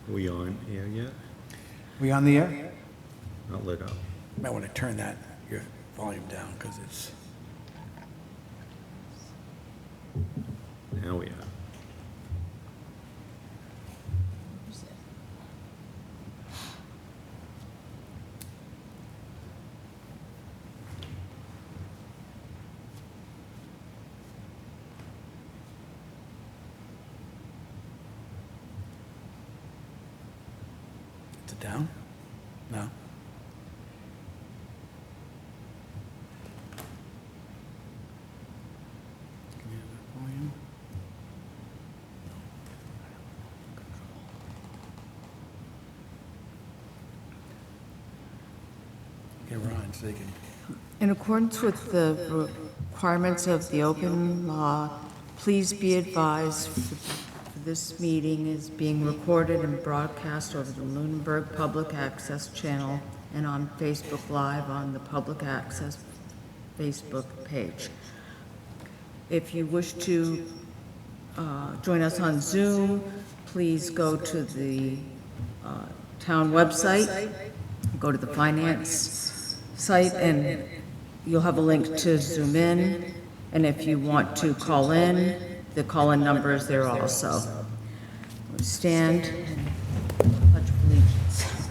We on air yet? We on the air? Not lit up. Might want to turn your volume down, because it's, Now we are. is it down? No? Can you have that volume? Okay, Ron, so they can, In accordance with the requirements of the open law, please be advised this meeting is being recorded and broadcast over the Lunenburg Public Access Channel and on Facebook Live on the Public Access Facebook page. If you wish to join us on Zoom, please go to the town website, go to the finance site, and you'll have a link to Zoom in. And if you want to call in, the call-in number is there also. Stand and pledge allegiance.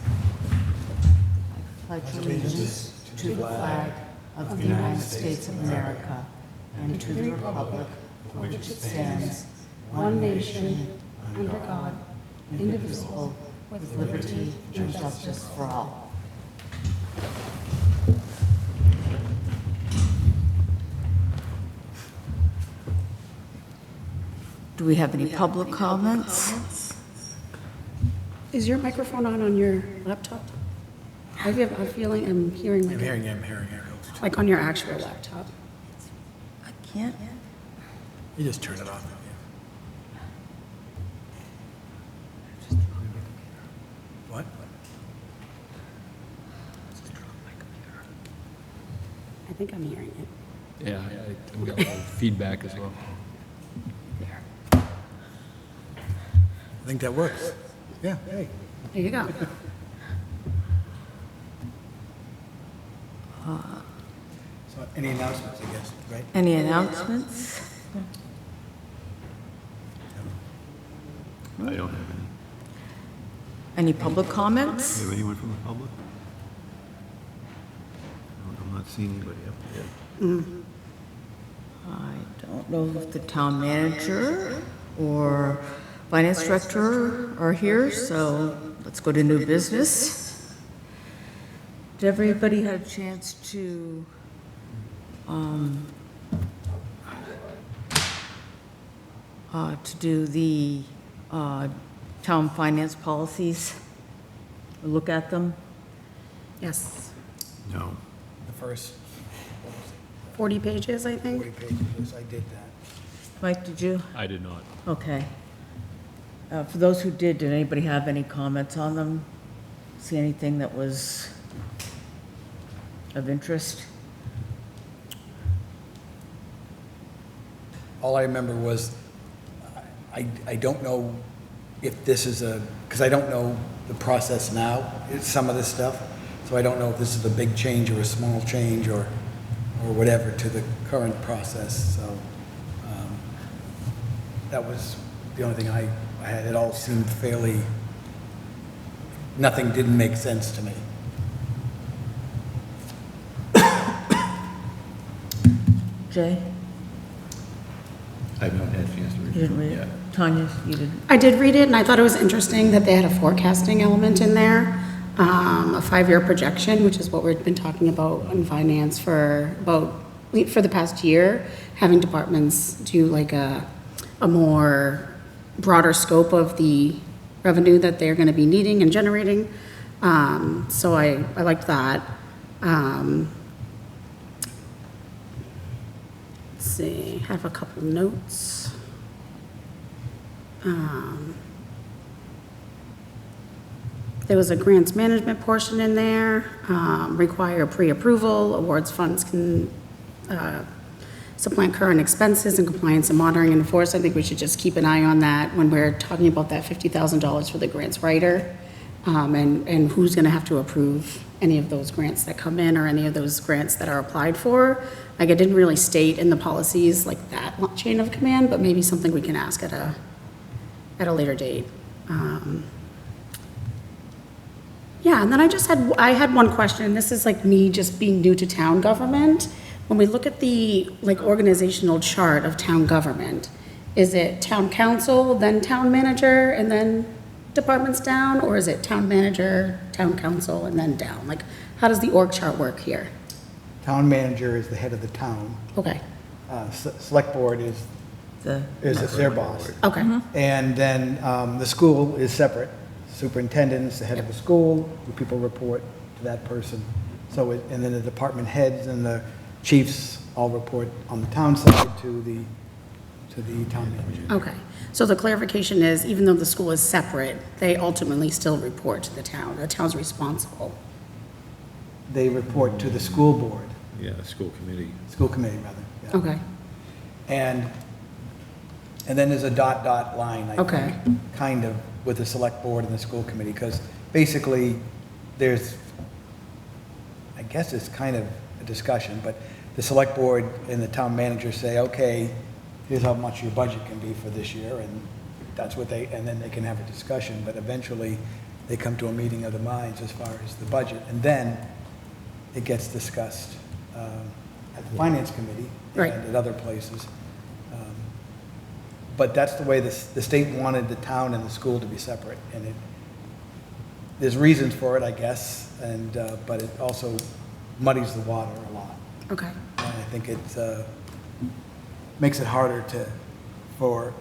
I pledge allegiance to the flag of the United States of America and to the republic for which it stands, one nation, under God, indivisible, with liberty and justice for all. Do we have any public comments? Is your microphone on your laptop? I have a feeling I'm hearing I'm like, hearing Ariel. like on your actual laptop. I can't. You just turn it off. What? I think I'm hearing it. Yeah, we got a little feedback as well. I think that works. Yeah, hey. There you go. So any announcements, I guess, right? Any announcements? I don't have any. Any public Do comments? you have anyone from the public? I'm not seeing anybody up there. I don't know if the town manager or finance director are here, so let's go to new business. Did everybody have a chance to do the town finance policies? Look at them? Yes. No. The first 40 pages, I 40 think. pages, I did that. Mike, did you? I did not. Okay. For those who did anybody have any comments on them? See anything that was of interest? All I remember was, I don't know if this is because I don't know the process now, some of this stuff, so I don't know if this is a big change or a small change or whatever to the current process, so that was the only thing I had. It all seemed fairly, nothing didn't make sense to me. Jay? I haven't had a chance to read You didn't read it it? yet. Tanya, you didn't? I did read it, and I thought it was interesting that they had a forecasting element in there, a 5-year projection, which is what we've been talking about in finance for the past year, having departments do like a more broader scope of the revenue that they're going to be needing and generating. So I liked that. Let's see, I have a couple notes. There was a grants management portion in there, require pre-approval, awards funds can supplant current expenses and compliance and monitoring and enforce. I think we should just keep an eye on that when we're talking about that $50,000 for the grants writer, and who's going to have to approve any of those grants that come in or any of those grants that are applied for. Like, I didn't really state in the policies like that chain of command, but maybe something we can ask at a later date. Yeah, and then I had one question, and this is like me just being new to town government. When we look at the like organizational chart of town government, is it town council, then town manager, and then departments down? Or is it town manager, town council, and then down? Like, how does the org chart work here? Town manager is the head of the town. Okay, Select board is The, their boss. okay, And then the school is separate. Superintendent is the head of the school, the people report to that person. So, and then the department heads and the chiefs all report on the town side to the town manager. okay. So the clarification is, even though the school is separate, they ultimately still report to the town. The town's responsible. They report to the school board, Yeah, school committee. school committee rather. yeah. Okay, And then there's a dot line, I Okay. think, kind of, with the select board and the school committee, because basically, there's, I guess it's kind of a discussion, but the select board and the town manager say, okay, here's how much your budget can be for this year, and that's what and then they can have a discussion, but eventually, they come to a meeting of the minds as far as the budget, and then it gets discussed at the finance committee Right. and at other places. But that's the way the state wanted the town and the school to be separate, and there's reasons for it, I guess, and, but it also muddies the water a lot. okay. And I think it makes it harder for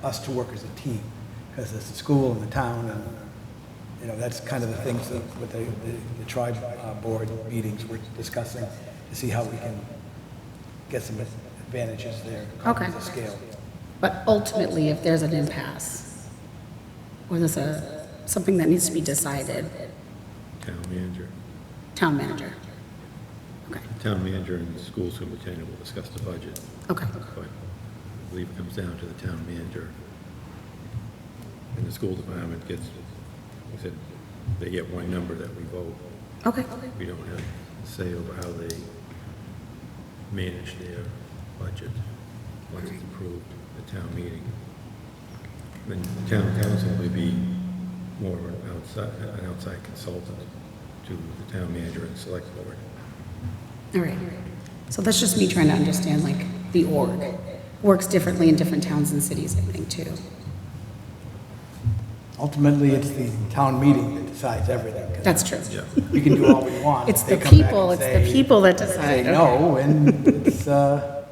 us to work as a team, because it's the school and the town, and, you know, that's kind of the things that with the tribe board meetings we're discussing, to see how we can get some advantages there, economies of scale. But ultimately, if there's an impasse, or there's something that needs to be decided, Town manager. town manager. Okay, Town manager and the school superintendent will discuss the budget, okay, but I believe it comes down to the town manager. And the school department gets, like I said, they get one number that we vote. okay, We don't have a say over how they manage their budget once it's approved at town meeting. Then the town council would be more of an outside consultant to the town manager and select board. all right. So that's just me trying to understand, like, the org. Works differently in different towns and cities, I think, too. Ultimately, it's the town meeting that decides everything. 'cause That's true. Yeah. we can do all we want. It's They the come back people, and it's the say- people that Say decide. Okay. no, and it's a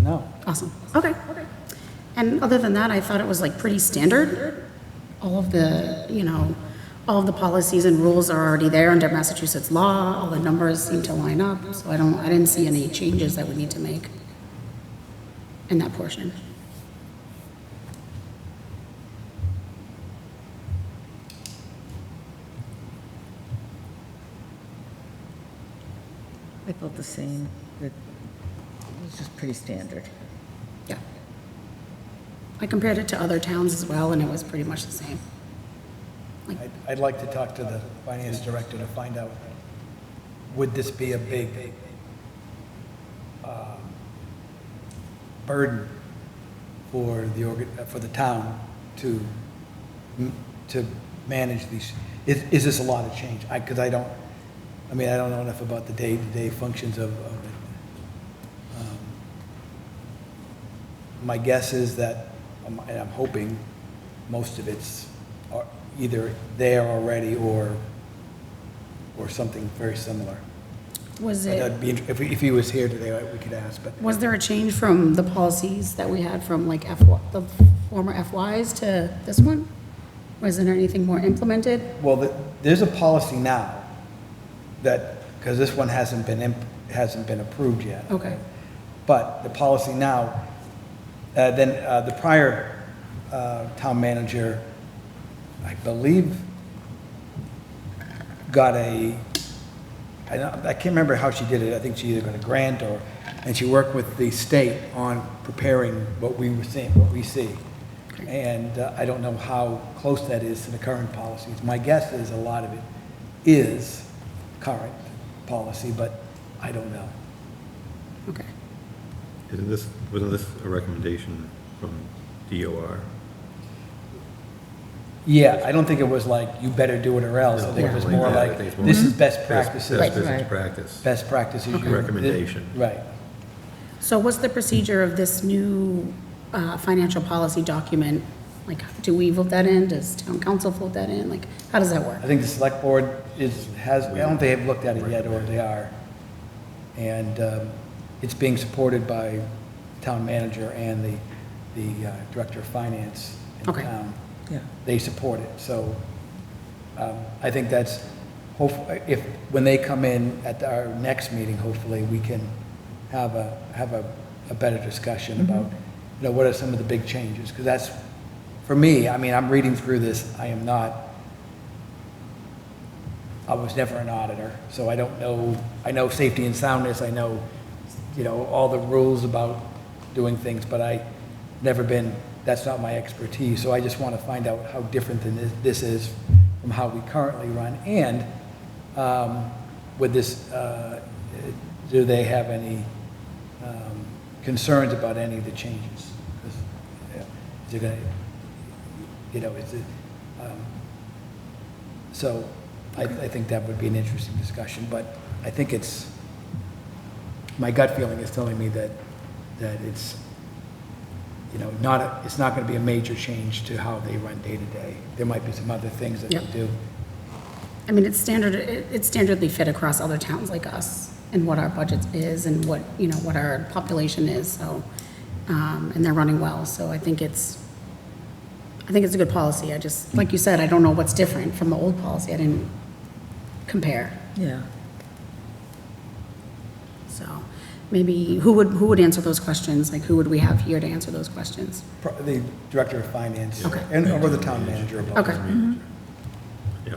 no. Awesome, okay. And other than that, I thought it was like pretty standard. All of the, all of the policies and rules are already there under Massachusetts law. All the numbers seem to line up, so I didn't see any changes that we need to make in that portion. I felt the same, that it was just pretty standard. Yeah. I compared it to other towns as well, and it was pretty much the same. I'd like to talk to the finance director to find out, would this be a big burden for the town to manage these? Is this a lot of change? Because I don't know enough about the day-to-day functions of it. My guess is that, and I'm hoping, most of it's either there already or something very similar. Was But it, that'd be, if he was here today, we could ask, but was there a change from the policies that we had from like the former FYs to this one? Was there anything more implemented? well, there's a policy now that, because this one hasn't been approved yet. Okay, But the policy now, then the prior town manager, I believe, got a I can't remember how she did it. I think she either got a grant or, and she worked with the state on preparing what we were seeing, what we see. And I don't know how close that is to the current policies. My guess is a lot of it is current policy, but I don't know. Okay. Wasn't this a recommendation from DOR? Yeah, I don't think it was like, you better do it or else. I think it was more I like, think it's more this is best practices. Best business Right. practice. Best practices. you- Recommendation. Right. So what's the procedure of this new financial policy document? Like, do we vote that in? Does town council vote that in? Like, how does that work? I think the select board has, I don't think they've looked at it yet, or they are. And it's being supported by town manager and the director of finance in Okay. town. Yeah. They support it, so I think that's, if, when they come in at our next meeting, hopefully, we can have a better discussion about, you know, what are some of the big changes, because that's, for me, I mean, I'm reading through this, I was never an auditor, so I don't know, I know safety and soundness, I know, you know, all the rules about doing things, but I never been, that's not my expertise, so I just want to find out how different than this is from how we currently run, and with this, do they have any concerns about any of the changes? 'Cause, is it gonna, you know, is it, so I think that would be an interesting discussion, but I think it's, my gut feeling is telling me that it's, you know, it's not going to be a major change to how they run day to day. There might be some other things that Yep. they do. I mean, it's standardly fit across other towns like us and what our budget is and what, you know, what our population is, so, and they're running well, so I think it's a good policy. I just, like you said, I don't know what's different from the old policy. I didn't compare. Yeah. So maybe, who would answer those questions? Like, who would we have here to answer those questions? The director of finance. Okay. And, or the town manager. about Okay. this. Yeah.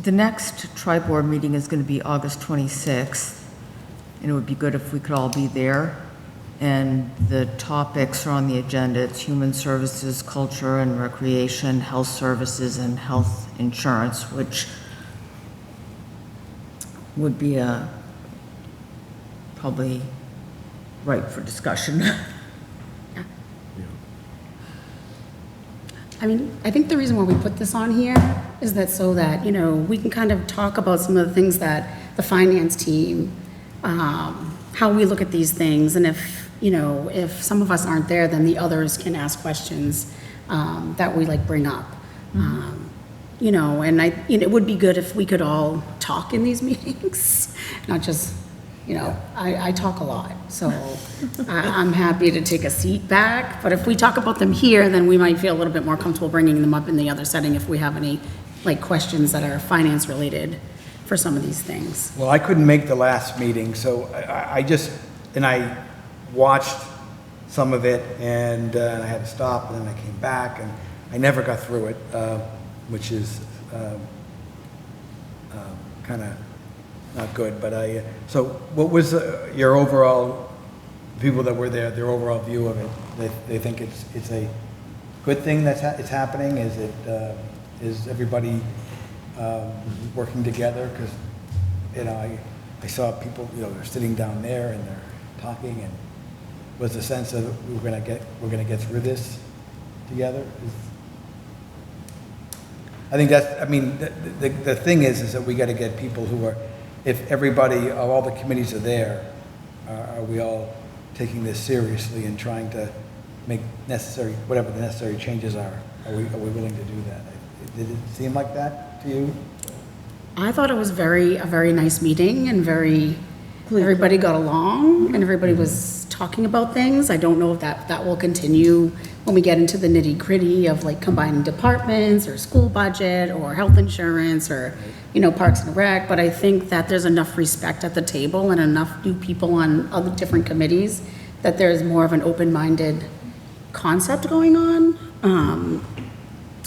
The next tri-board meeting is going to be August 26th, and it would be good if we could all be there. And the topics are on the agenda. It's human services, culture and recreation, health services, and health insurance, which would be probably ripe for discussion. I mean, I think the reason why we put this on here is that so that, you know, we can kind of talk about some of the things that the finance team, how we look at these things, and if, you know, if some of us aren't there, then the others can ask questions that we like bring up. You know, and it would be good if we could all talk in these meetings, not just, you know, I talk a lot, so I'm happy to take a seat back, but if we talk about them here, then we might feel a little bit more comfortable bringing them up in the other setting if we have any, like, questions that are finance related for some of these things. Well, I couldn't make the last meeting, so I just, and I watched some of it, and I had to stop, and then I came back, and I never got through it, which is kind of not good, but so what was your overall, people that were there, their overall view of it? They think it's a good thing it's happening? Is it, is everybody working together? Because, you know, I saw people, you know, they're sitting down there and they're talking, and was the sense of we're gonna get through this together? I think that's, I mean, the thing is that we gotta get people who are, if everybody, all the committees are there, are we all taking this seriously and trying to make necessary, whatever the necessary changes are? Are we willing to do that? Did it seem like that to you? I thought it was a very nice meeting and everybody got along and everybody was talking about things. I don't know if that will continue when we get into the nitty gritty of like combining departments or school budget or health insurance or, you know, Parks and Rec, but I think that there's enough respect at the table and enough new people on other different committees that there's more of an open-minded concept going on.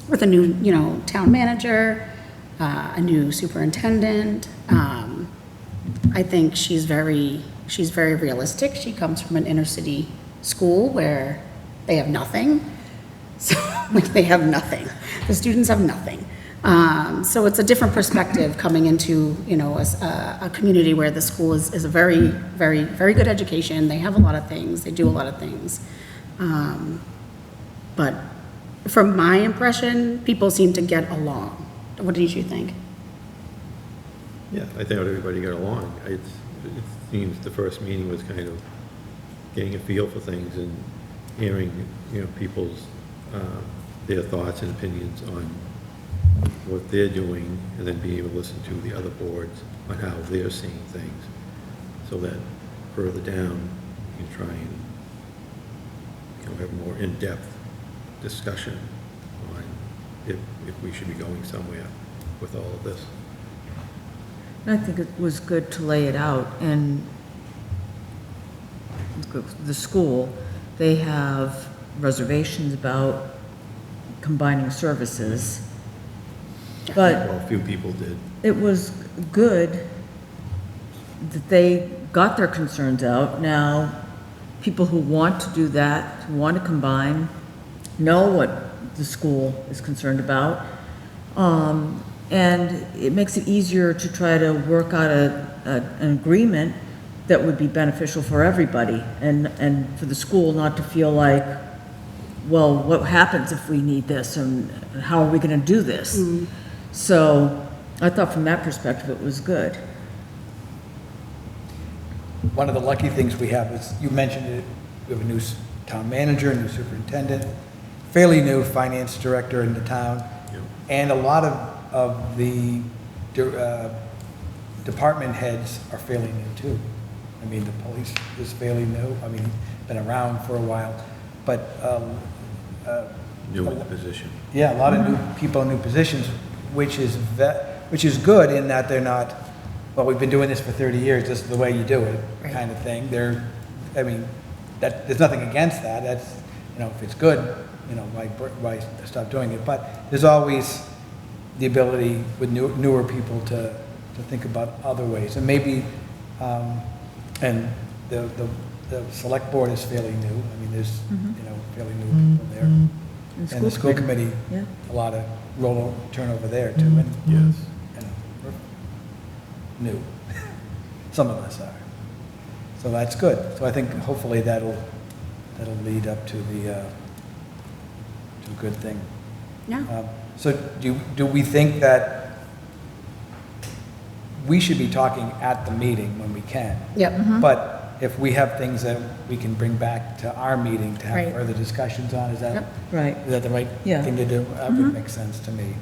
with a new, you know, town manager, a new superintendent. I think she's very realistic. She comes from an inner city school where they have nothing. So, like, they have nothing. The students have nothing. So it's a different perspective coming into, you know, a community where the school is a very, very, very good education. They have a lot of things. They do a lot of things. But from my impression, people seem to get along. What did you think? Yeah, I thought everybody got along. It seems the first meeting was kind of getting a feel for things and hearing, you know, people's, their thoughts and opinions on what they're doing, and then being able to listen to the other boards on how they're seeing things, so that further down, you can try and, you know, have a more in-depth discussion on if we should be going somewhere with all of this. And I think it was good to lay it out, and the school, they have reservations about combining services, but Well, a few people did. it was good that they got their concerns out. Now, people who want to do that, who want to combine, know what the school is concerned about. And it makes it easier to try to work out an agreement that would be beneficial for everybody, and for the school not to feel like, well, what happens if we need this, and how are we going to do this? So I thought from that perspective, it was good. One of the lucky things we have is, you mentioned it, we have a new town manager, a new superintendent, fairly new finance director in the town, Yep. and a lot of the department heads are fairly new too. I mean, the police is fairly new, I mean, been around for a while, but, New in the position. yeah, a lot of new people in new positions, which is good in that they're not, well, we've been doing this for 30 years, this is the way you do it, kind of thing. I mean, there's nothing against that, that's, you know, if it's good, you know, why stop doing it? But there's always the ability with newer people to think about other ways, and maybe, and the select board is fairly new, I mean, there's, you know, fairly new people there. And the school committee, Yeah. a lot of turnover there too, and, Yes. you know, we're new. Some of us are. So that's good. So I think hopefully that'll lead up to a good thing. Yeah. So do we think that we should be talking at the meeting when we can? Yep. But if we have things that we can bring back to our meeting to have Right. further discussions on, is that? Yep. Right. Is that the right Yeah. thing to do? That would make sense to me.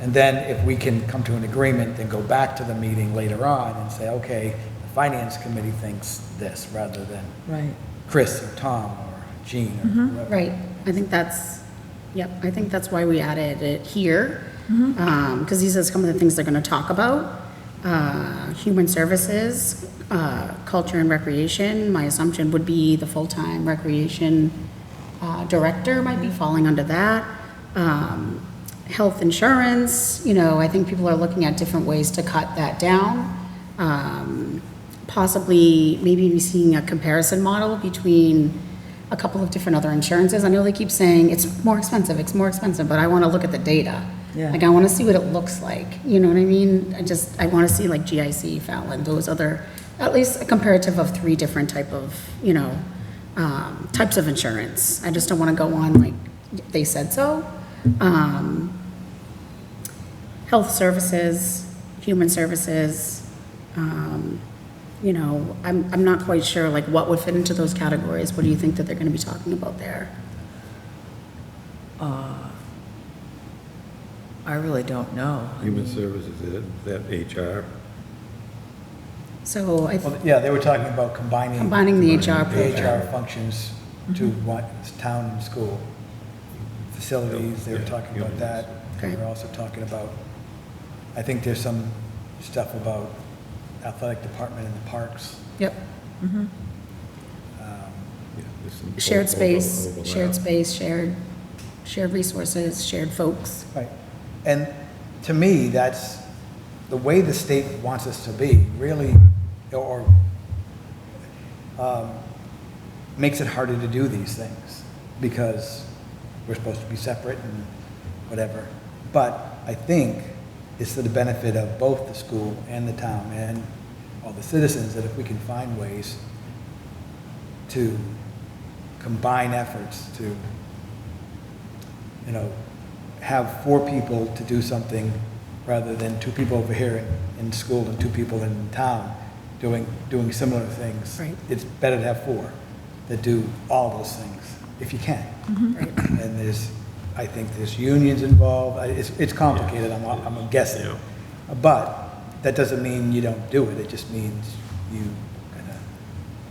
And then if we can come to an agreement, then go back to the meeting later on and say, okay, the finance committee thinks this, rather than Right. Chris or Tom or Jean or whoever. Right, I think that's why we added it here, because these are some of the things they're gonna talk about. Human services, culture and recreation, my assumption would be the full-time recreation director might be falling under that. Health insurance, you know, I think people are looking at different ways to cut that down. Possibly, maybe seeing a comparison model between a couple of different other insurances. I know they keep saying it's more expensive, but I want to look at the data. Yeah. Like, I want to see what it looks like, you know what I mean? I want to see like GIC, Fallon, those other, at least a comparative of 3 different type of, you know, types of insurance. I just don't want to go on like, they said so. Health services, human services, you know, I'm not quite sure like what would fit into those categories. What do you think that they're going to be talking about there? I really don't know. Human services, is that HR? So Well, yeah, they were talking about combining combining the HR the program. HR functions to one, town and school. Facilities, they were Yeah, talking about that. They Okay. were also talking about, I think there's some stuff about athletic department in the parks. Yep, Yeah, there's some shared space, overlap. shared space, shared, shared resources, shared folks. Right. And to me, that's the way the state wants us to be, really, or makes it harder to do these things because we're supposed to be separate and whatever. But I think it's to the benefit of both the school and the town and all the citizens that if we can find ways to combine efforts to, you know, have 4 people to do something rather than 2 people over here in school and 2 people in town doing similar things. Right. It's better to have 4 that do all those things, if you can. Right? And I think there's unions involved. It's complicated, I'm guessing. Yeah. But that doesn't mean you don't do it. It just means you gotta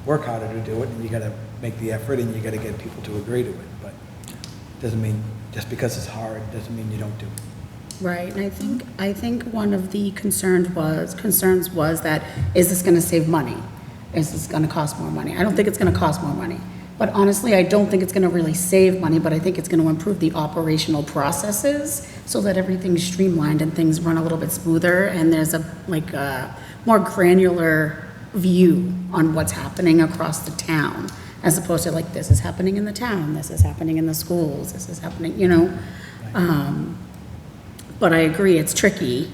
work harder to do it, and you gotta make the effort, and you gotta get people to agree to it. But it doesn't mean, just because it's hard, doesn't mean you don't do it. Right, and I think one of the concerns was that, is this gonna save money? Is this gonna cost more money? I don't think it's gonna cost more money. But honestly, I don't think it's gonna really save money, but I think it's gonna improve the operational processes so that everything's streamlined and things run a little bit smoother, and there's a more granular view on what's happening across the town, as opposed to like, this is happening in the town, this is happening in the schools, this is happening, you know? But I agree, it's tricky,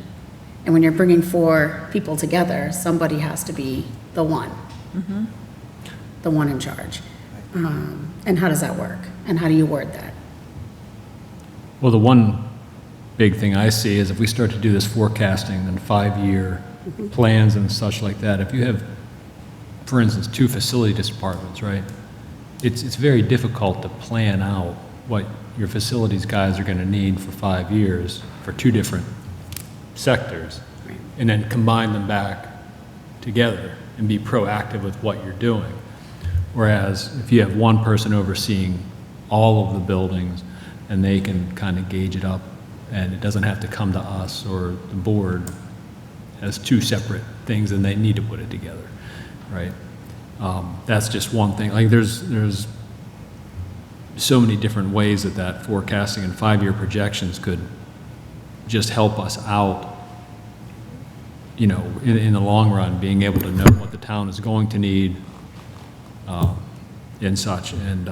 and when you're bringing 4 people together, somebody has to be the one. The one in charge. And how does that work? And how do you word that? Well, the one big thing I see is if we start to do this forecasting and 5-year plans and such like that, if you have, for instance, 2 facility departments, right? It's very difficult to plan out what your facilities guys are going to need for 5 years for 2 different sectors, Right. and then combine them back together and be proactive with what you're doing. Whereas if you have one person overseeing all of the buildings, and they can kind of gauge it up, and it doesn't have to come to us or the board as 2 separate things, and they need to put it together, right? That's just one thing. Like there's so many different ways that forecasting and 5-year projections could just help us out, you know, in the long run, being able to know what the town is going to need and such, and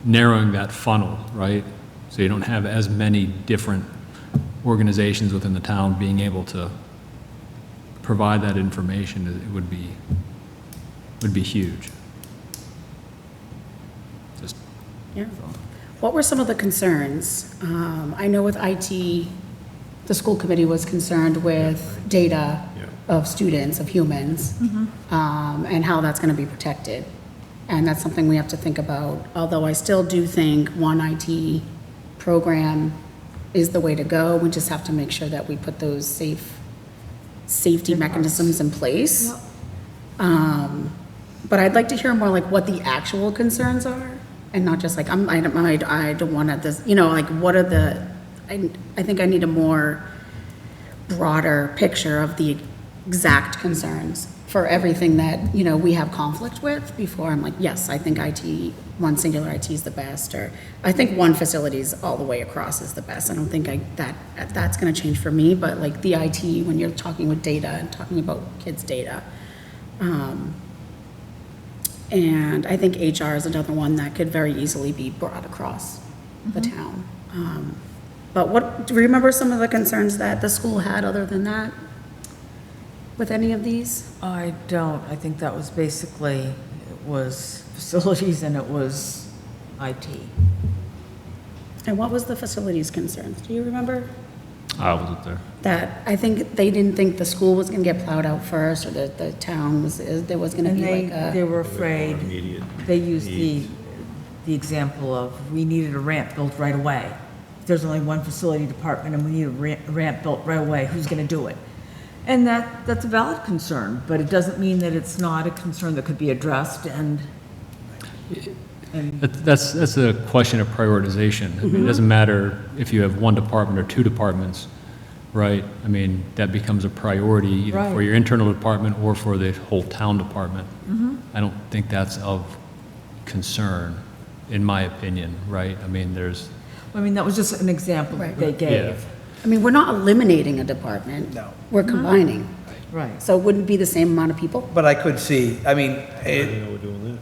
narrowing that funnel, right? So you don't have as many different organizations within the town being able to provide that information. It would be huge. Just Yeah. What were some of the concerns? I know with IT, the school committee was concerned with data of students, of humans, and how that's going to be protected. And that's something we have to think about, although I still do think one IT program is the way to go. We just have to make sure that we put those safety mechanisms in place. But I'd like to hear more like what the actual concerns are, and not just like, I don't want this, you know, like what are the, I think I need a more broader picture of the exact concerns for everything that, you know, we have conflict with before I'm like, yes, I think IT, one singular IT is the best, or I think one facilities all the way across is the best. I don't think that's gonna change for me, but like the IT, when you're talking with data and talking about kids' data. And I think HR is another one that could very easily be brought across the town. But do you remember some of the concerns that the school had other than that? With any of these? I don't. I think that was basically, it was facilities and it was IT. And what was the facilities concerns? Do you remember? I wasn't there. That, I think they didn't think the school was gonna get plowed out first, or the town there was gonna And be they, like they a, were afraid, Immediate they used needs. the example of, we needed a ramp built right away. If there's only one facility department and we need a ramp built right away, who's gonna do it? And that's a valid concern, but it doesn't mean that it's not a concern that could be addressed and That's a question of prioritization. I mean, it doesn't matter if you have one department or 2 departments, right? I mean, that becomes a priority either for Right. your internal department or for the whole town department. I don't think that's of concern. in my opinion, right? I mean, there's, I mean, that was just an example Right. they gave. I mean, we're not eliminating a department. No. We're combining. Right. So it wouldn't be the same amount of people? But I could see, I mean, know we're doing that.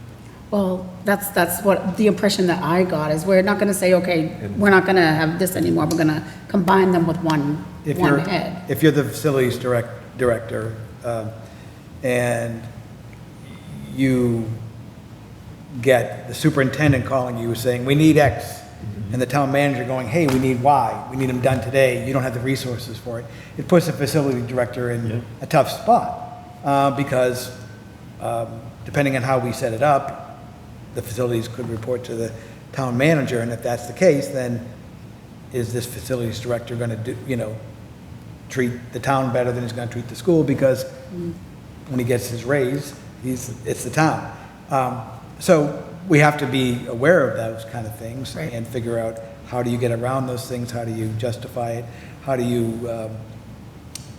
Well, that's what, the impression that I got is we're not gonna say, okay, we're not gonna have this anymore, we're gonna combine them with one head. If you're the facilities director, and you get the superintendent calling you saying, we need X, and the town manager going, hey, we need Y, we need them done today, you don't have the resources for it, it puts the facility director in a tough spot, because depending on how we set it up, the facilities could report to the town manager, and if that's the case, then is this facilities director gonna do, treat the town better than he's gonna treat the school, because when he gets his raise, it's the town. So we have to be aware of those kind of things Right. and figure out how do you get around those things, how do you justify it, how do you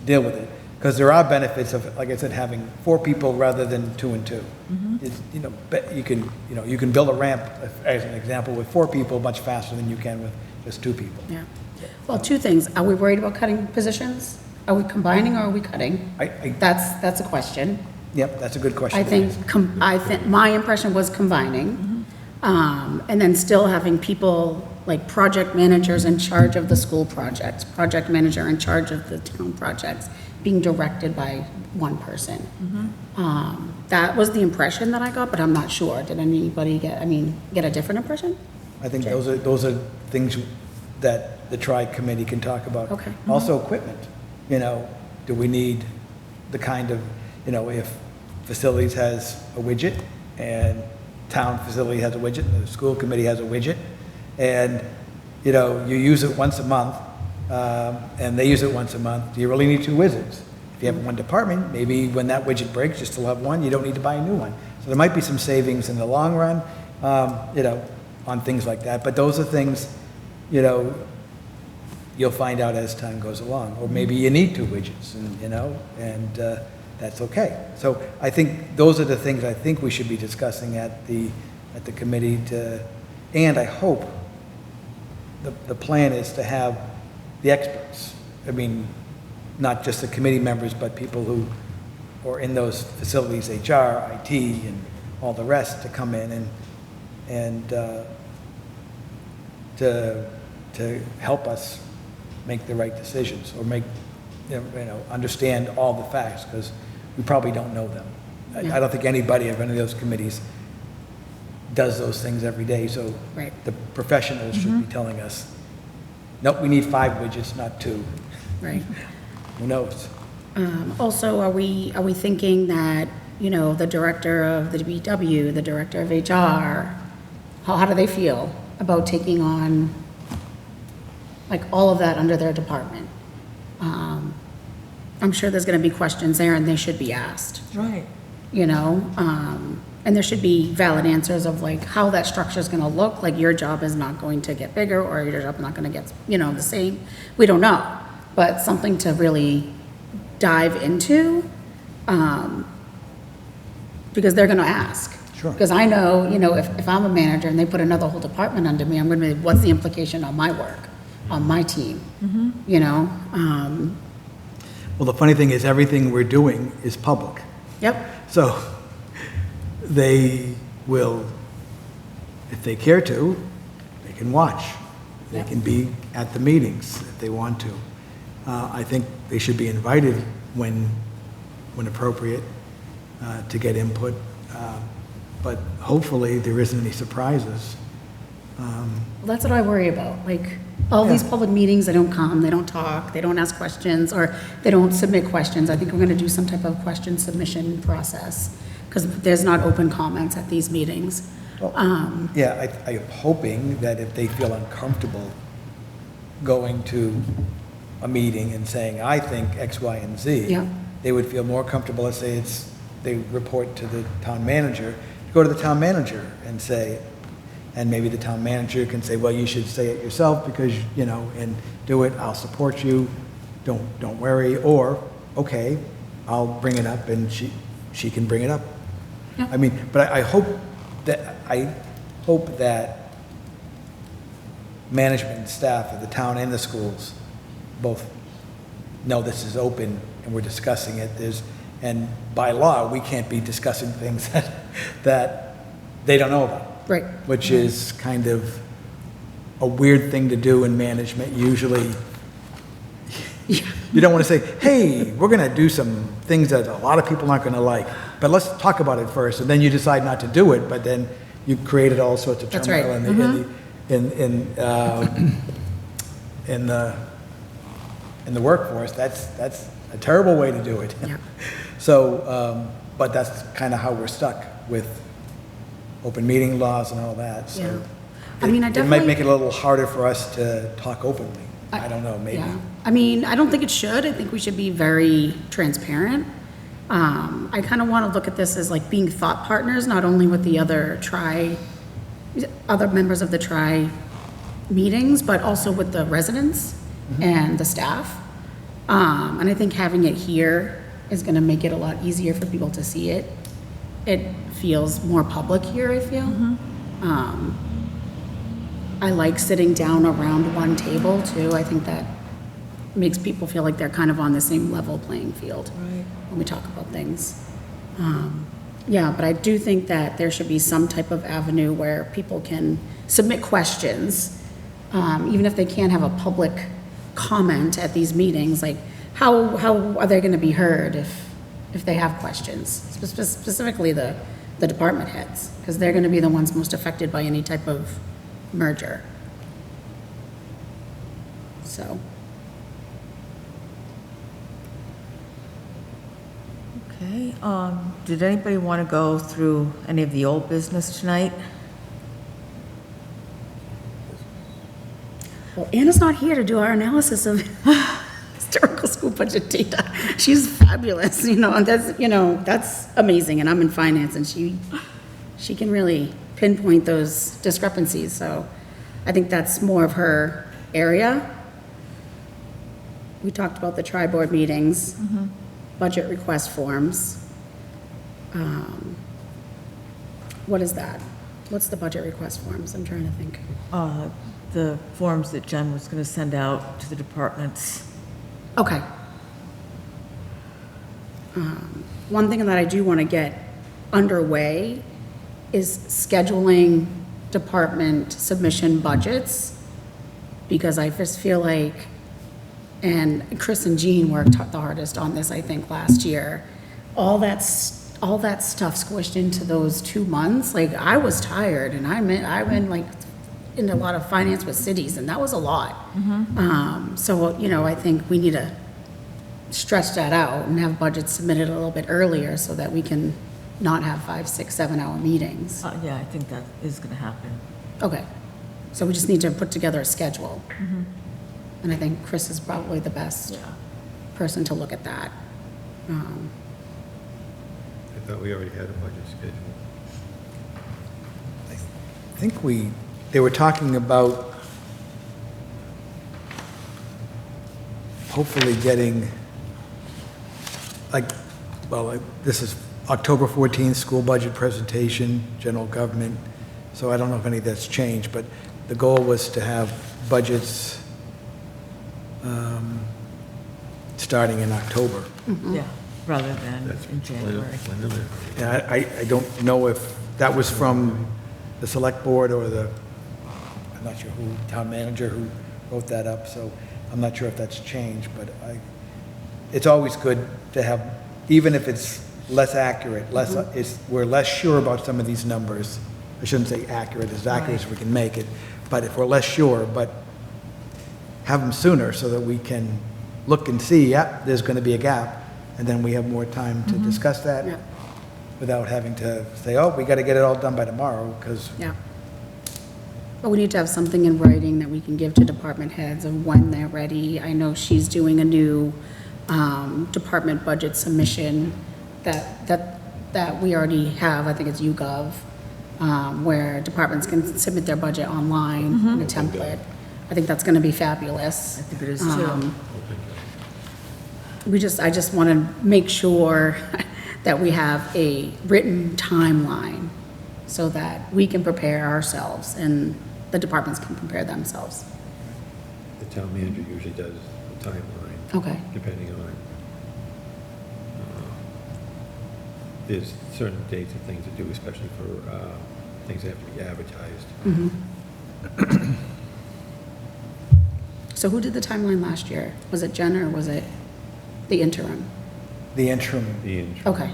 deal with it? Because there are benefits of, like I said, having 4 people rather than 2 and 2. It's, you can build a ramp, as an example, with 4 people much faster than you can with just 2 people. Yeah. Well, 2 things. Are we worried about cutting positions? Are we combining or are we cutting? That's a question. Yep, that's a good question. I think my impression was combining, and then still having people like project managers in charge of the school projects, project manager in charge of the town projects, being directed by one person. That was the impression that I got, but I'm not sure. Did anybody get a different impression? I think those are things that the tri-committee can talk about. Okay. Also, equipment, do we need the kind of, if facilities has a widget, and town facility has a widget, and the school committee has a widget, and, you use it once a month, and they use it once a month, do you really need 2 widgets? If you have one department, maybe when that widget breaks, you still have one, you don't need to buy a new one. So there might be some savings in the long run, on things like that, but those are things, you'll find out as time goes along, or maybe you need 2 widgets, and that's okay. So I think those are the things I think we should be discussing at the committee and I hope the plan is to have the experts. I mean, not just the committee members, but people who are in those facilities, HR, IT, and all the rest to come in and to help us make the right decisions, or understand all the facts, because we probably don't know them. I don't think anybody of any of those committees does those things every day, so Right. the professionals should be telling us, nope, we need 5 widgets, not 2. Right. Who knows? Also, are we thinking that, the director of the DPW, the director of HR, how do they feel about taking on, like, all of that under their department? I'm sure there's gonna be questions there, and they should be asked, Right. and there should be valid answers of, like, how that structure is gonna look, like, your job is not going to get bigger, or your job is not gonna get, the same. We don't know, but something to really dive into, because they're gonna ask. Sure. Because I know, if I'm a manager and they put another whole department under me, I'm gonna be, what's the implication on my work, on my team? Well, the funny thing is, everything we're doing is public. Yep, So they will, if they care to, they can watch. They can be at the meetings if they want to. I think they should be invited when appropriate to get input. But hopefully there isn't any surprises. well, that's what I worry about, like, all these public meetings, they don't come, they don't talk, they don't ask questions, or they don't submit questions. I think we're gonna do some type of question submission process, because there's not open comments at these meetings. Yeah, I'm hoping that if they feel uncomfortable going to a meeting and saying, I think X, Y, and Z, Yeah. they would feel more comfortable, let's say they report to the town manager, go to the town manager and say, and maybe the town manager can say, well, you should say it yourself because, and do it, I'll support you, don't worry, or, okay, I'll bring it up and she can bring it up. Yeah. I mean, but I hope that management and staff of the town and the schools both know this is open and we're discussing it. And by law, we can't be discussing things that they don't know about. Right. Which is kind of a weird thing to do in management. Usually, you don't want to say, hey, we're going to do some things that a lot of people aren't going to like, but let's talk about it first. And then you decide not to do it, but then you created all sorts of That's turmoil right. in the workforce. That's a terrible way to do it. Yeah. So, but that's kind of how we're stuck with open meeting laws and all that, so. Yeah. I mean, I It might definitely- make it a little harder for us to talk openly. I don't know, maybe. Yeah. I mean, I don't think it should. I think we should be very transparent. I kind of want to look at this as like being thought partners, not only with the other members of the meetings, but also with the residents and the staff. And I think having it here is going to make it a lot easier for people to see it. It feels more public here, I feel. I like sitting down around one table too. I think that makes people feel like they're kind of on the same level playing field when we talk about things. Yeah, but I do think that there should be some type of avenue where people can submit questions, even if they can't have a public comment at these meetings. Like, how are they going to be heard if they have questions? Specifically the department heads, because they're going to be the ones most affected by any type of merger. So. Okay, did anybody want to go through any of the old business tonight? Well, Anna's not here to do our analysis of historical school budget data. She's fabulous, and that's amazing, and I'm in finance, and she can really pinpoint those discrepancies, so I think that's more of her area. We talked about the tri-board meetings, budget request forms. What is that? What's the budget request forms? I'm trying to think. The forms that Jen was going to send out to the departments. Okay. One thing that I do want to get underway is scheduling department submission budgets, because I just feel like, and Chris and Jean worked the hardest on this, I think, last year, all that stuff squished into those 2 months. Like, I was tired, and I went like into a lot of finance with cities, and that was a lot. So, I think we need to stretch that out and have budgets submitted a little bit earlier so that we can not have 5, 6, 7-hour meetings. Yeah, I think that is going to happen. Okay, so we just need to put together a schedule. And I think Chris is probably the best person to look at that. I thought we already had a budget schedule. I think they were talking about hopefully getting, this is October 14th, school budget presentation, general government. So I don't know if any of that's changed, but the goal was to have budgets starting in October. Yeah, rather than That's in January. preliminary. Yeah, I don't know if that was from the select board or I'm not sure who, town manager who wrote that up, so I'm not sure if that's changed, but it's always good to have, even if it's less accurate, we're less sure about some of these numbers. I shouldn't say accurate as we can make it, but if we're less sure, but have them sooner so that we can look and see, there's going to be a gap, and then we have more time to discuss that Yeah. without having to say, oh, we got to get it all done by tomorrow, because, Yeah. But we need to have something in writing that we can give to department heads of when they're ready. I know she's doing a new department budget submission that we already have, I think it's YouGov, where departments can submit their budget online in a template. I think that's going to be fabulous. I think it is too. I just want to make sure that we have a written timeline so that we can prepare ourselves and the departments can prepare themselves. The town manager usually does the timeline, Okay, depending on, there's certain dates and things to do, especially for things that have to be advertised. so who did the timeline last year? Was it Jen or was it the interim? The interim, The intro. Okay,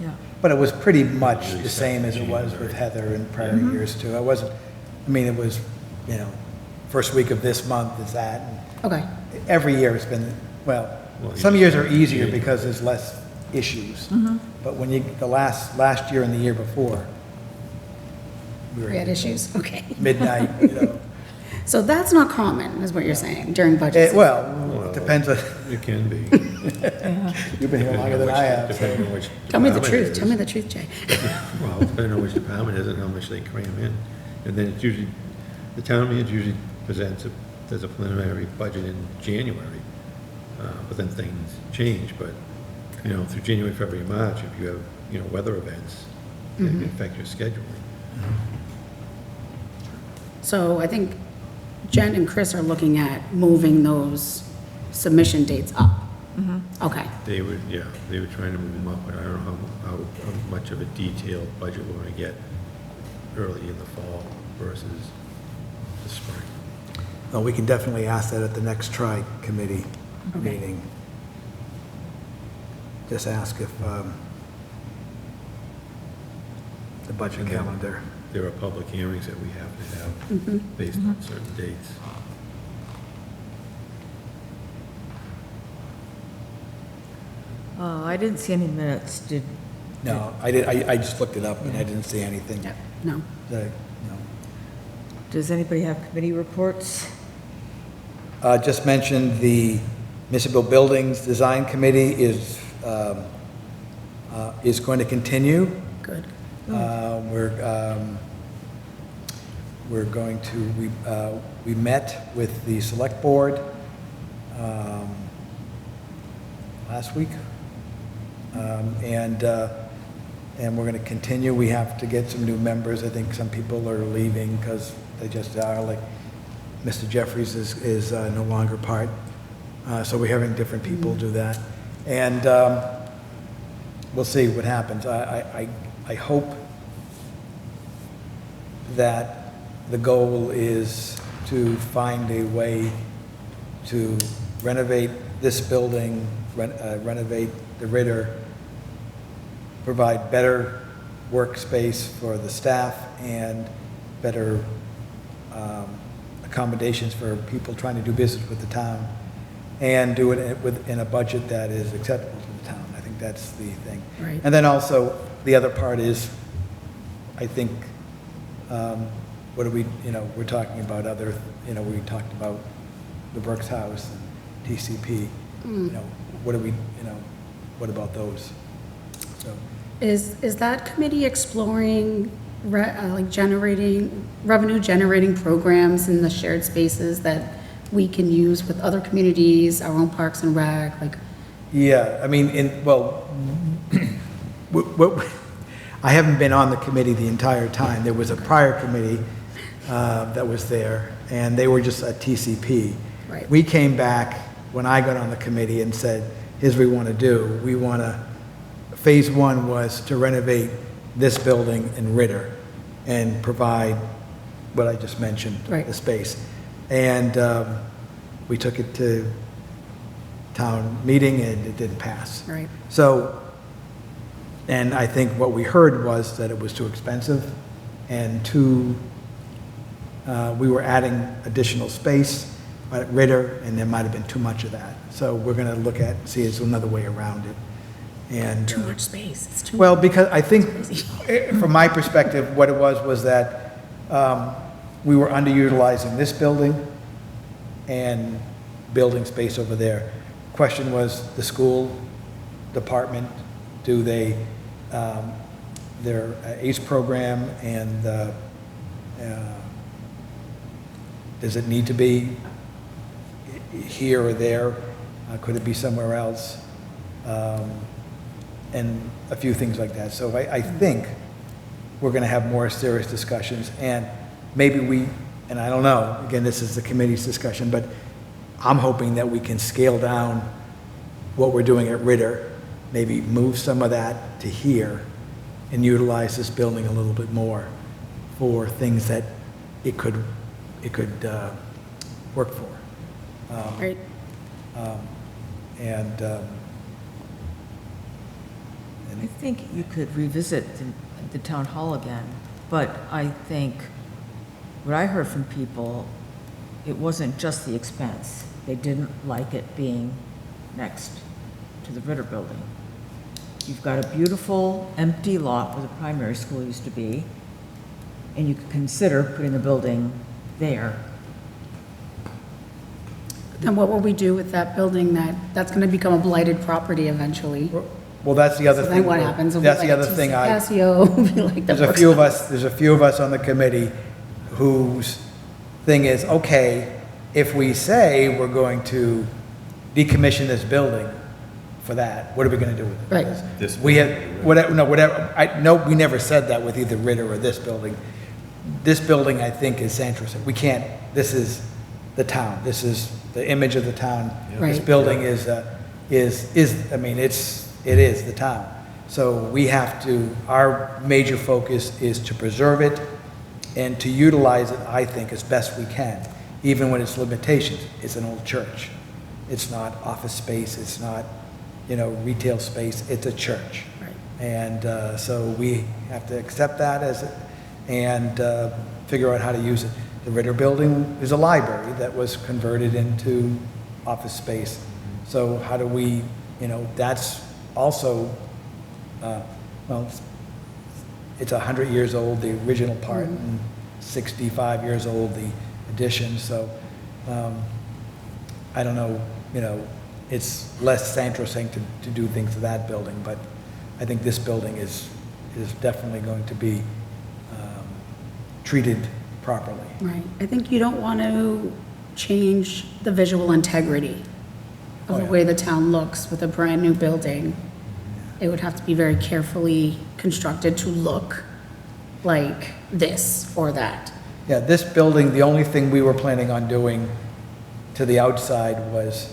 Yeah. but it was pretty much the same as it was with Heather in prior years too. I wasn't, I mean, it was, you know, first week of this month is that. And okay, every year it's been, well, Well, some you years just- are easier because there's less issues. But when you, last year and the year before, we we had were issues, okay. midnight, you know. So that's not common, is what you're saying, during budget season? Well, it depends on, It can be. you've been here longer than I have, so. Depending on which Tell me the department it truth, tell me is. the truth, Jay. Well, depending on which department it is and how much they cram in. And then it's usually, the town manager usually presents, there's a preliminary budget in January, but then things change. But, you know, through January, February, March, if you have, you know, weather events, it can affect your scheduling. So I think Jen and Chris are looking at moving those submission dates up. Okay, They were trying to move them up, but I don't know how much of a detailed budget we're gonna get early in the fall versus the spring. Well, we can definitely ask that at the next tri-committee Okay. meeting. Just ask if, the budget And then calendar. There are public hearings that we have to have based on certain dates. I didn't see any minutes, did, No, I just looked it up and I didn't see anything. yeah, no. No. does anybody have committee reports? Just mentioned the Municipal Buildings Design Committee is going to continue. Good. We're going to, we met with the Select Board last week. And we're going to continue. We have to get some new members. I think some people are leaving because they just are, like Mr. Jeffries is no longer part. So we're having different people do that. And we'll see what happens. I hope that the goal is to find a way to renovate this building, renovate the Ritter, provide better workspace for the staff and better accommodations for people trying to do business with the town, and do it in a budget that is acceptable to the town. I think that's the thing. Right. And then also, the other part is, I think, what do we, you know, we're talking about other, you know, we talked about the Brooks House and TCP. You know, what do we, you know, what about those? So, Is that committee exploring, like revenue-generating programs in the shared spaces that we can use with other communities, our own parks and rec, like, yeah, I mean, well, I haven't been on the committee the entire time. There was a prior committee that was there, and they were just a TCP. Right. We came back when I got on the committee and said, here's what we want to do. We want to, phase one was to renovate this building in Ritter and provide what I just mentioned, Right. the space. And we took it to town meeting and it didn't pass. right? So, and I think what we heard was that it was too expensive, and we were adding additional space at Ritter, and there might have been too much of that. So we're going to look at, see if there's another way around it. And, Too much space, it's too. well, because I think, from my perspective, what it was that we were underutilizing this building and building space over there. Question was, the school department, do they, their ACE program and does it need to be here or there? Could it be somewhere else? And a few things like that. So I think we're going to have more serious discussions, and maybe we and I don't know, again, this is the committee's discussion, but I'm hoping that we can scale down what we're doing at Ritter, maybe move some of that to here and utilize this building a little bit more for things that it could work for. Right. And I think you could revisit the town hall again, but I think what I heard from people, it wasn't just the expense. They didn't like it being next to the Ritter Building. You've got a beautiful empty lot where the primary school used to be, and you could consider putting the building there. Then what will we do with that building that's going to become a blighted property eventually? well, that's the other So thing. then what happens? It'll be That's like the a other thing TC I. Casio, it'll be like the There's a few of us on the committee whose thing is, okay, if we say we're going to decommission this building for that, what are we gonna do with it? Right. This We have, whatever, we never said that with either Ritter or this building. This building, I think, is Santos. We can't, this is the town, this is the image of the town. This Right. building is, I mean, it is the town. So we have to, our major focus is to preserve it and to utilize it, I think, as best we can, even when it's limitations. It's an old church. It's not office space, it's not, retail space, it's a church. Right. And so we have to accept that and figure out how to use it. The Ritter Building is a library that was converted into office space. So how do we, that's also, well, it's 100 years old, the original part, and 65 years old, the addition. So I don't know, it's less Santrosing to do things to that building, but I think this building is definitely going to be treated properly. Right. I think you don't want to change the visual integrity of Oh, the yeah. way the town looks with a brand-new building. It would have to be very carefully constructed to look like this or that. Yeah, this building, the only thing we were planning on doing to the outside was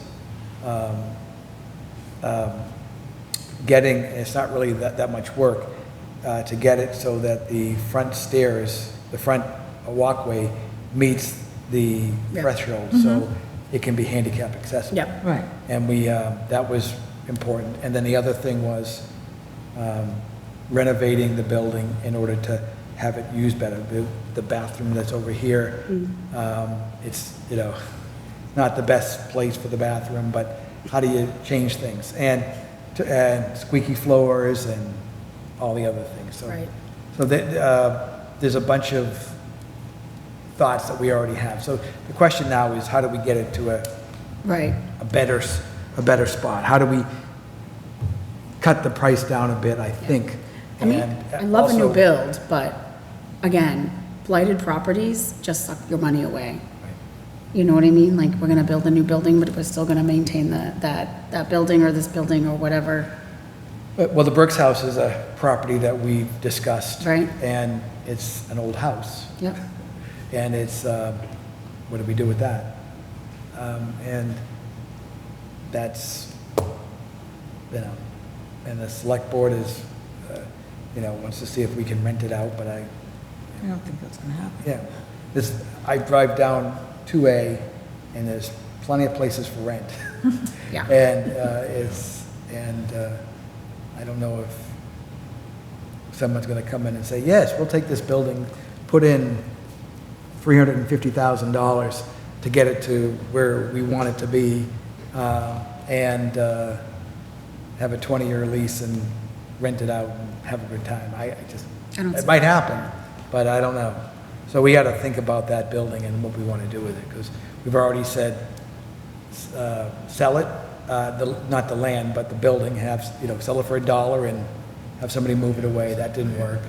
getting, it's not really that much work, to get it so that the front stairs, the front walkway meets the Yeah. threshold, so it can be handicap accessible. Yep. Right. And we, that was important. And then the other thing was renovating the building in order to have it used better. The bathroom that's over here, it's, not the best place for the bathroom, but how do you change things? And squeaky floors and all the other things. So, Right. so there's a bunch of thoughts that we already have. So the question now is, how do we get it to Right. a better spot? How do we cut the price down a bit, I think? I mean, And I love a new also- build, but again, blighted properties just suck your money away. You know what I mean? Like, we're gonna build a new building, but we're still gonna maintain that building or this building or whatever. Well, the Brooks House is a property that we've discussed. Right. And it's an old house. Yep. And it's, what do we do with that? And that's, and the select board is, wants to see if we can rent it out, but I don't think that's going to happen. yeah. I drive down 2A and there's plenty of places for rent. Yeah. And I don't know if someone's gonna come in and say, yes, we'll take this building, put in $350,000 to get it to where we want it to be, and have a 20-year lease and rent it out and have a good time. I don't It see- might happen, but I don't know. So we gotta think about that building and what we wanna do with it, because we've already said, sell it, not the land, but the building, sell it for $1 and have somebody move it away. That didn't work.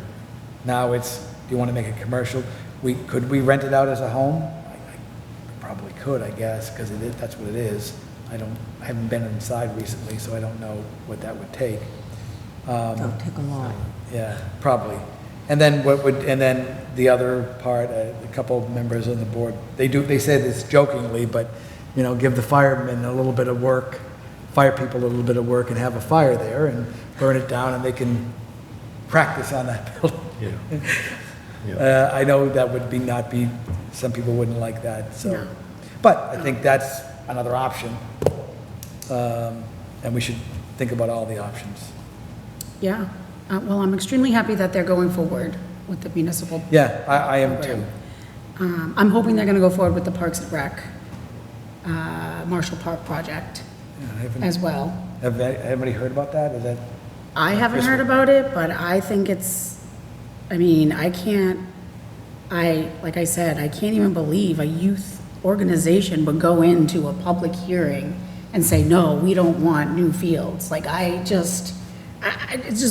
Now it's, do you want to make it commercial? Could we rent it out as a home? I probably could, I guess, because that's what it is. I haven't been inside recently, so I don't know what that would take. That would take a lot. Yeah, probably. And then and then the other part, a couple of members of the board, they say this jokingly, but, give the firemen a little bit of work, fire people a little bit of work and have a fire there and burn it down and they can practice on that building. Yeah. Yeah. I know that would not be, some people wouldn't like that, so. No. But I think that's another option. And we should think about all the options. Yeah. Well, I'm extremely happy that they're going forward with the municipal. Yeah, I am too. I'm hoping they're going to go forward with the Parks and Rec, Marshall Park project as well. Have anybody heard about that? Is that? I haven't heard about it, but I think like I said, I can't even believe a youth organization would go into a public hearing and say, no, we don't want new fields. Like, it just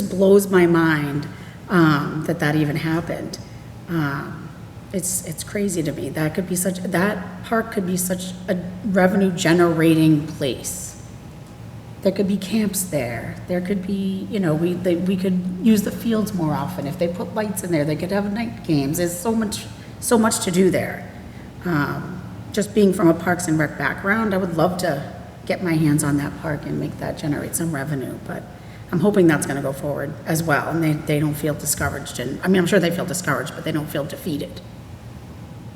blows my mind that even happened. It's crazy to me. That park could be such a revenue-generating place. There could be camps there. There could be, we could use the fields more often. If they put lights in there, they could have night games. There's so much to do there. Just being from a Parks and Rec background, I would love to get my hands on that park and make that generate some revenue. But I'm hoping that's going to go forward as well, and they don't feel discouraged. And I'm sure they feel discouraged, but they don't feel defeated.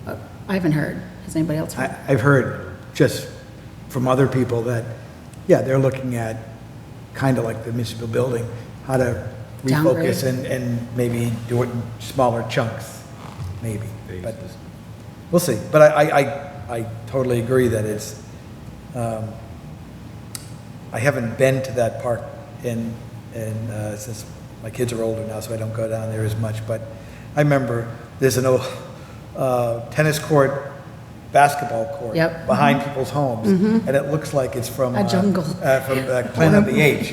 But I haven't heard. Has anybody else heard? I've heard just from other people that, yeah, they're looking at, kind of like the municipal building, how to refocus and maybe do it in smaller chunks, maybe. But we'll see. But I totally agree that it's, I haven't been to that park since my kids are older now, so I don't go down there as much. But I remember there's an old tennis court, basketball court behind people's homes, and it looks like it's from A jungle. From Planet of the Apes.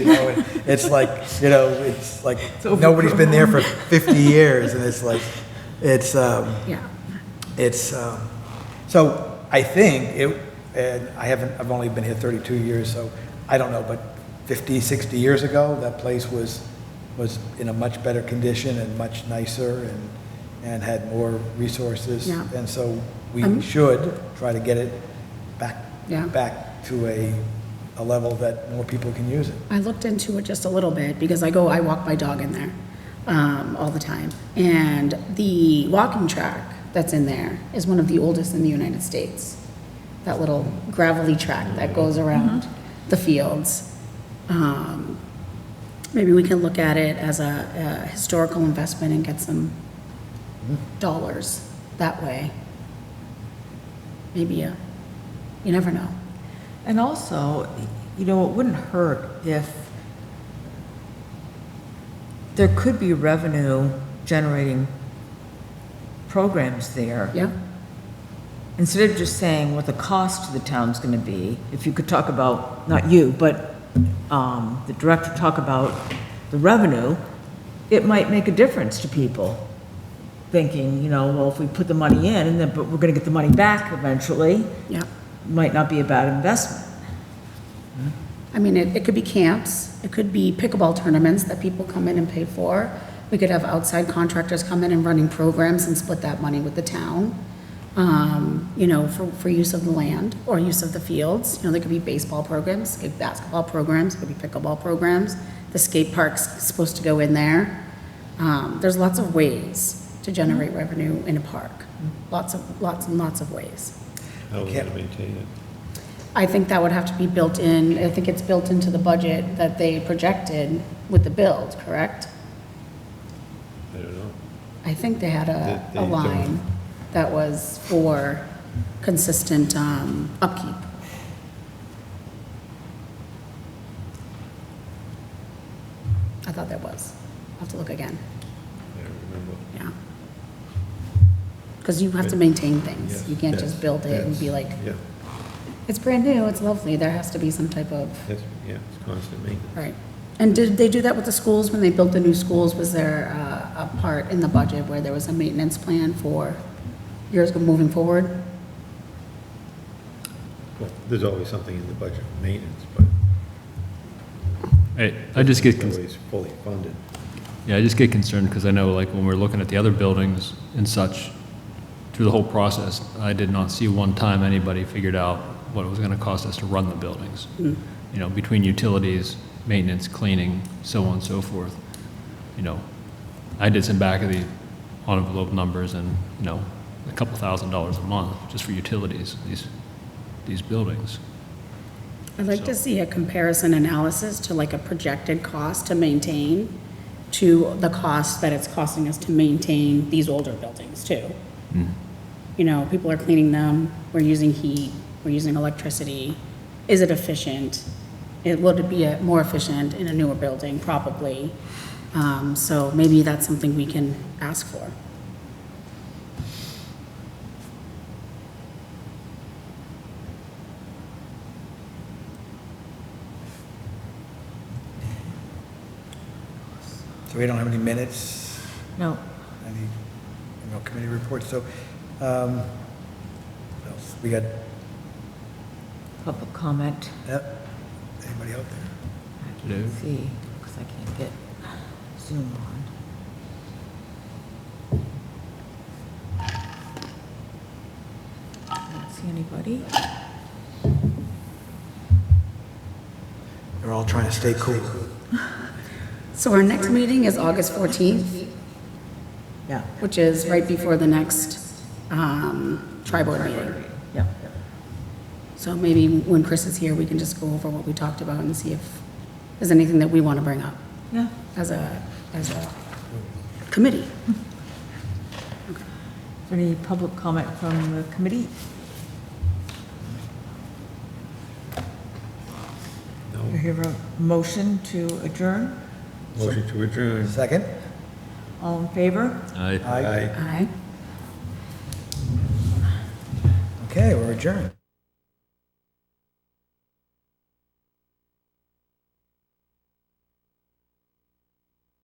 It's like it's like nobody's been there for 50 years, and it's like so I think it. And I've only been here 32 years, so I don't know, but 50, 60 years ago, that place was in a much better condition and much nicer and had more resources. Yeah. And so we should try to get it back to a level that more people can use it. I looked into it just a little bit because I walk my dog in there all the time. And the walking track that's in there is one of the oldest in the United States. That little gravelly track that goes around the fields. Maybe we can look at it as a historical investment and get some dollars that way. Maybe you never know. And also, it wouldn't hurt if there could be revenue generating programs there. Yeah. Instead of just saying what the cost to the town's going to be, if you could talk about, not you, but the director talk about the revenue, it might make a difference to people. Thinking, well, if we put the money in, but we're going to get the money back eventually, Yeah. might not be a bad investment. I mean, it could be camps, it could be pickleball tournaments that people come in and pay for. We could have outside contractors come in and running programs and split that money with the town, for use of the land or use of the fields. There could be baseball programs, could be basketball programs, could be pickleball programs. The skate park's supposed to go in there. There's lots of ways to generate revenue in a park. Lots and lots of ways. How are we going to maintain it? I think that would have to be built in, I think it's built into the budget that they projected with the build, correct? I don't know. I think they had They a don't. line that was for consistent upkeep. I thought there was. I'll have to look again, I don't remember. yeah. Because you have to maintain things. Yeah, You can't that's- just build it and be like, Yeah, it's brand new, it's lovely. There has to be some type of, it's constant maintenance. right. And did they do that with the schools? When they built the new schools, was there a part in the budget where there was a maintenance plan for years moving forward? Well, there's always something in the budget for maintenance, but I just get, it's always fully funded. Yeah, I just get concerned because I know, like, when we're looking at the other buildings and such, through the whole process, I did not see one time anybody figured out what it was gonna cost us to run the buildings. You know, between utilities, maintenance, cleaning, so on and so forth. You know, I did some back of the envelope numbers and, you know, a couple $1,000s a month just for utilities, these buildings. I'd like to see a comparison analysis to like a projected cost to maintain to the cost that it's costing us to maintain these older buildings too. You know, people are cleaning them, we're using heat, we're using electricity. Is it efficient? Will it be more efficient in a newer building? Probably. So maybe that's something we can ask for. So we don't have any minutes, No, any, no committee reports, so, what else? We got, public comment. anybody out there? I can see, because I can't get Zoom on. I don't see anybody. They're all trying to stay cool. So our next meeting is August 14th, Yeah. which is right before the next tri-board meeting. Yeah. So maybe when Chris is here, we can just go over what we talked about and see if there's anything that we want to bring up Yeah. as a committee. Is there any public comment from the committee? No. Do you hear a motion to adjourn? Motion to adjourn. Second? All in favor? Aye. Aye. Okay, we're adjourned.